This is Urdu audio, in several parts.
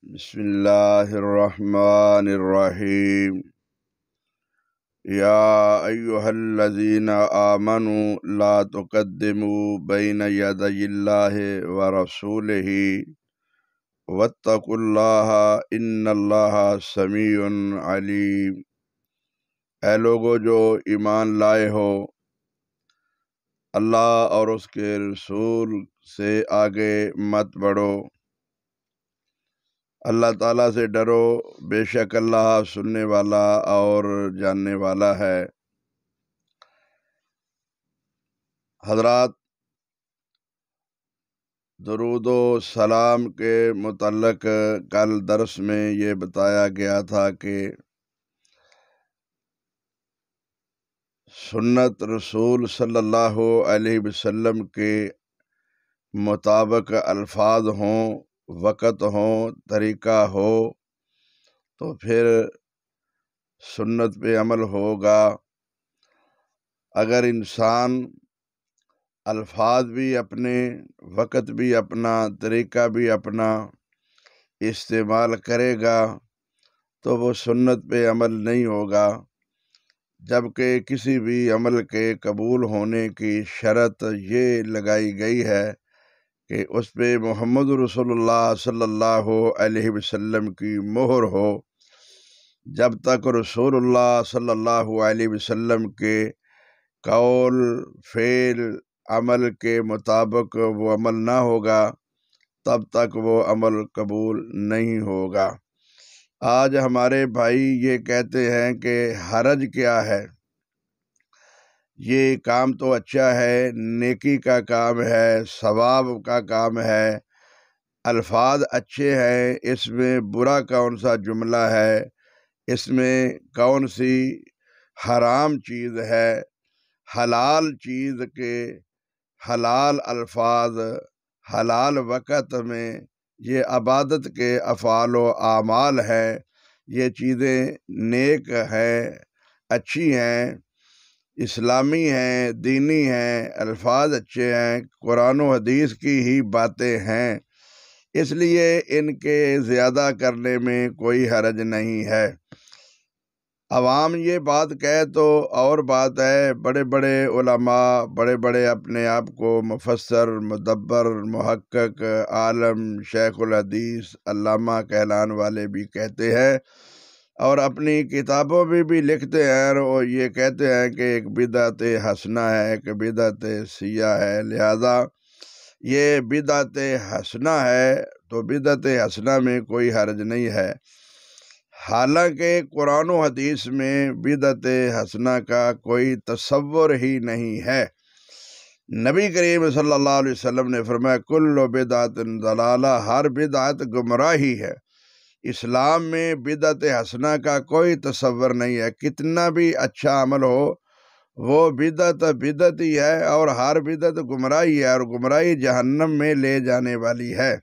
بسم اللہ الرحمن الرحیم یا ایہا الذین آمنوا لا تقدموا بین یدی اللہ ورسولہ واتقوا اللہ ان اللہ سمیع علیم۔ اے لوگو جو ایمان لائے ہو، اللہ اور اس کے رسول سے آگے مت بڑھو، اللہ تعالیٰ سے ڈرو، بے شک اللہ سننے والا اور جاننے والا ہے۔ حضرات، درود و سلام کے متعلق کل درس میں یہ بتایا گیا تھا کہ سنت رسول صلی اللہ علیہ وسلم کے مطابق الفاظ ہوں، وقت ہوں، طریقہ ہو تو پھر سنت پہ عمل ہوگا۔ اگر انسان الفاظ بھی اپنے، وقت بھی اپنا، طریقہ بھی اپنا استعمال کرے گا تو وہ سنت پہ عمل نہیں ہوگا، جبکہ کسی بھی عمل کے قبول ہونے کی شرط یہ لگائی گئی ہے کہ اس پہ محمد رسول اللہ صلی اللہ علیہ وسلم کی مہر ہو۔ جب تک رسول اللہ صلی اللہ علیہ وسلم کے قول، فعل، عمل کے مطابق وہ عمل نہ ہوگا تب تک وہ عمل قبول نہیں ہوگا۔ آج ہمارے بھائی یہ کہتے ہیں کہ حرج کیا ہے، یہ کام تو اچھا ہے، نیکی کا کام ہے، ثواب کا کام ہے، الفاظ اچھے ہیں، اس میں برا کون سا جملہ ہے، اس میں کون سی حرام چیز ہے۔ حلال چیز کے حلال الفاظ، حلال وقت میں یہ عبادت کے افعال و اعمال ہے، یہ چیزیں نیک ہیں، اچھی ہیں، اسلامی ہیں، دینی ہیں، الفاظ اچھے ہیں، قرآن و حدیث کی ہی باتیں ہیں، اس لیے ان کے زیادہ کرنے میں کوئی حرج نہیں ہے۔ عوام یہ بات کہے تو اور بات ہے، بڑے بڑے علماء، بڑے بڑے اپنے آپ کو مفسر، مدبر، محقق، عالم، شیخ الحدیث، علامہ کہلان والے بھی کہتے ہیں اور اپنی کتابوں میں بھی لکھتے ہیں، اور وہ یہ کہتے ہیں کہ ایک بدعت حسنہ ہے، ایک بدعت سیاہ ہے، لہذا یہ بدعت حسنہ ہے تو بدعت حسنہ میں کوئی حرج نہیں ہے۔ حالانکہ قرآن و حدیث میں بدعت حسنہ کا کوئی تصور ہی نہیں ہے۔ نبی کریم صلی اللہ علیہ وسلم نے فرمایا کل بدعت ضلالہ، ہر بدعت گمراہی ہے۔ اسلام میں بدعت حسنہ کا کوئی تصور نہیں ہے، کتنا بھی اچھا عمل ہو وہ بدعت ہی ہے، اور ہر بدعت گمراہی ہے، اور گمراہی جہنم میں لے جانے والی ہے۔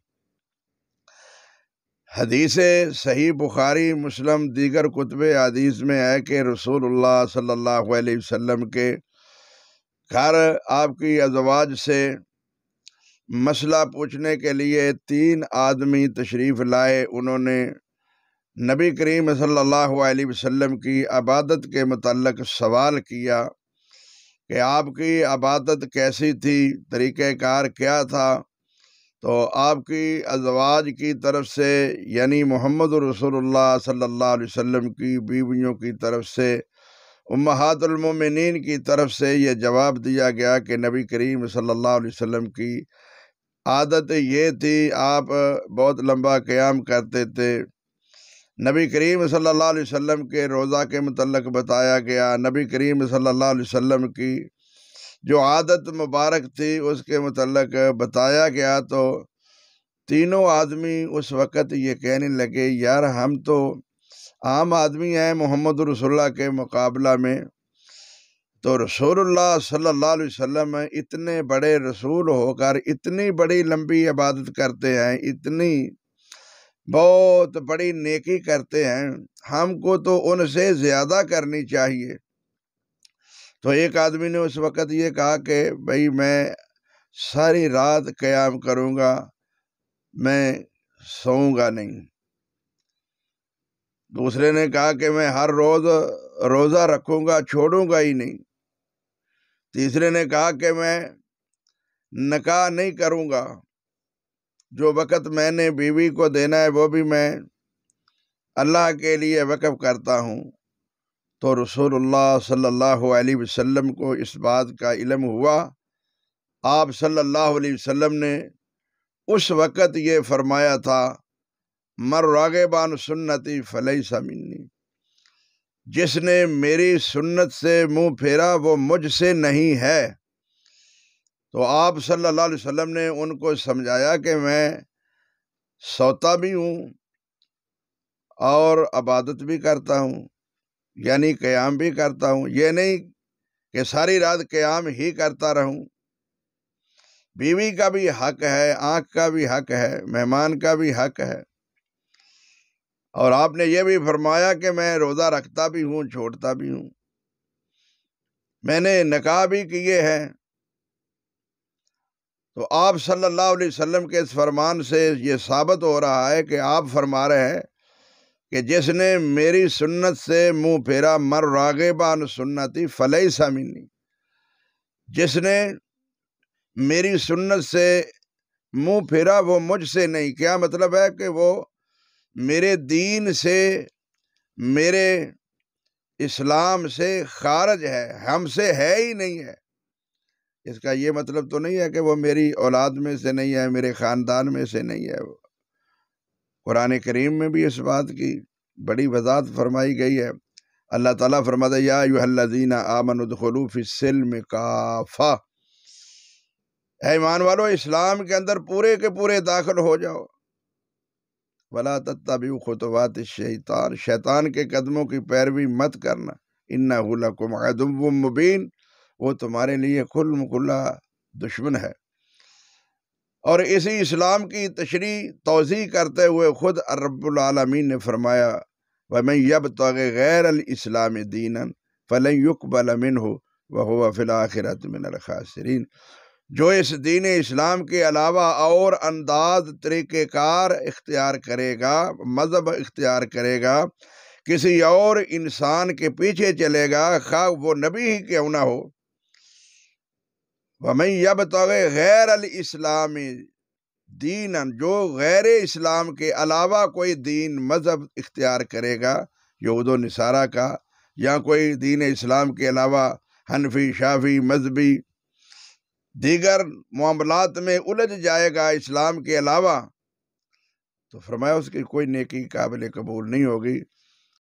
حدیث صحیح بخاری، مسلم، دیگر کتب حدیث میں ہے کہ رسول اللہ صلی اللہ علیہ وسلم کے گھر آپ کی ازواج سے مسئلہ پوچھنے کے لیے 3 آدمی تشریف لائے۔ انہوں نے نبی کریم صلی اللہ علیہ وسلم کی عبادت کے متعلق سوال کیا کہ آپ کی عبادت کیسی تھی، طریقہ کار کیا تھا؟ تو آپ کی ازواج کی طرف سے، یعنی محمد رسول اللہ صلی اللہ علیہ وسلم کی بیویوں کی طرف سے، امہات المومنین کی طرف سے یہ جواب دیا گیا کہ نبی کریم صلی اللہ علیہ وسلم کی عادت یہ تھی، آپ بہت لمبا قیام کرتے تھے۔ نبی کریم صلی اللہ علیہ وسلم کے روزہ کے متعلق بتایا گیا، نبی کریم صلی اللہ علیہ وسلم کی جو عادت مبارک تھی اس کے متعلق بتایا گیا۔ تو تینوں آدمی اس وقت یہ کہنے لگے یار ہم تو عام آدمی ہیں محمد رسول اللہ کے مقابلہ میں، تو رسول اللہ صلی اللہ علیہ وسلم اتنے بڑے رسول ہو کر اتنی بڑی لمبی عبادت کرتے ہیں، اتنی بہت بڑی نیکی کرتے ہیں، ہم کو تو ان سے زیادہ کرنی چاہیے۔ تو ایک آدمی نے اس وقت یہ کہا کہ بھئی میں ساری رات قیام کروں گا، میں سوؤں گا نہیں۔ دوسرے نے کہا کہ میں ہر روز روزہ رکھوں گا، چھوڑوں گا ہی نہیں۔ تیسرے نے کہا کہ میں نکاح نہیں کروں گا، جو وقت میں نے بیوی کو دینا ہے وہ بھی میں اللہ کے لیے وقف کرتا ہوں۔ تو رسول اللہ صلی اللہ علیہ وسلم کو اس بات کا علم ہوا۔ آپ صلی اللہ علیہ وسلم نے اس وقت یہ فرمایا تھا، مر راغب عن سنتی فلیس منی، جس نے میری سنت سے منہ پھیرا وہ مجھ سے نہیں ہے۔ تو آپ صلی اللہ علیہ وسلم نے ان کو سمجھایا کہ میں سوتا بھی ہوں اور عبادت بھی کرتا ہوں، یعنی قیام بھی کرتا ہوں، یہ نہیں کہ ساری رات قیام ہی کرتا رہوں۔ بیوی کا بھی حق ہے، آنکھ کا بھی حق ہے، مہمان کا بھی حق ہے، اور آپ نے یہ بھی فرمایا کہ میں روزہ رکھتا بھی ہوں، چھوڑتا بھی ہوں، میں نے نکاح بھی کیے ہیں۔ تو آپ صلی اللہ علیہ وسلم کے اس فرمان سے یہ ثابت ہو رہا ہے کہ آپ فرما رہے ہیں کہ جس نے میری سنت سے منہ پھیرا، مر راغب عن سنتی فلیس منی، جس نے میری سنت سے منہ پھیرا وہ مجھ سے نہیں۔ کیا مطلب ہے کہ وہ میرے دین سے، میرے اسلام سے خارج ہے، ہم سے ہے ہی نہیں ہے۔ اس کا یہ مطلب تو نہیں ہے کہ وہ میری اولاد میں سے نہیں ہے، میرے خاندان میں سے نہیں ہے۔ قرآن کریم میں بھی اس بات کی بڑی وضاحت فرمائی گئی ہے۔ اللہ تعالیٰ فرماتا ہے، یا ایھا الذین آمنوا ادخلوا فی السلم کافہ، اے ایمان والو اسلام کے اندر پورے کے پورے داخل ہو جاؤ۔ ولا تتبعوا خطوات الشیطان، شیطان کے قدموں کی پیروی مت کرنا۔ انہ لکم عدو مبین، وہ تمہارے لیے کھلا دشمن ہے۔ اور اسی اسلام کی تشریح توضیح کرتے ہوئے خود رب العالمین نے فرمایا، وَمَن يَبْتَغِ غَيْرَ الْإِسْلَامِ دِينًا فَلَن يُقْبَلَ مِنْهُ وَهُوَ فِي الْآخِرَةِ مِنَ الْخَاسِرِينَ، جو اس دین اسلام کے علاوہ اور انداز طریقہ کار اختیار کرے گا، مذہب اختیار کرے گا، کسی اور انسان کے پیچھے چلے گا، خواہ وہ نبی ہی کیوں نہ ہو، وَمَن يَبْتَغِ غَيْرَ الْإِسْلَامِ دِينًا، جو غیر اسلام کے علاوہ کوئی دین مذہب اختیار کرے گا، یہود و نصارہ کا، یا کوئی دین اسلام کے علاوہ حنفی، شافعی، مذہبی دیگر معاملات میں الجھ جائے گا اسلام کے علاوہ، تو فرمایا اس کی کوئی نیکی قابل قبول نہیں ہوگی۔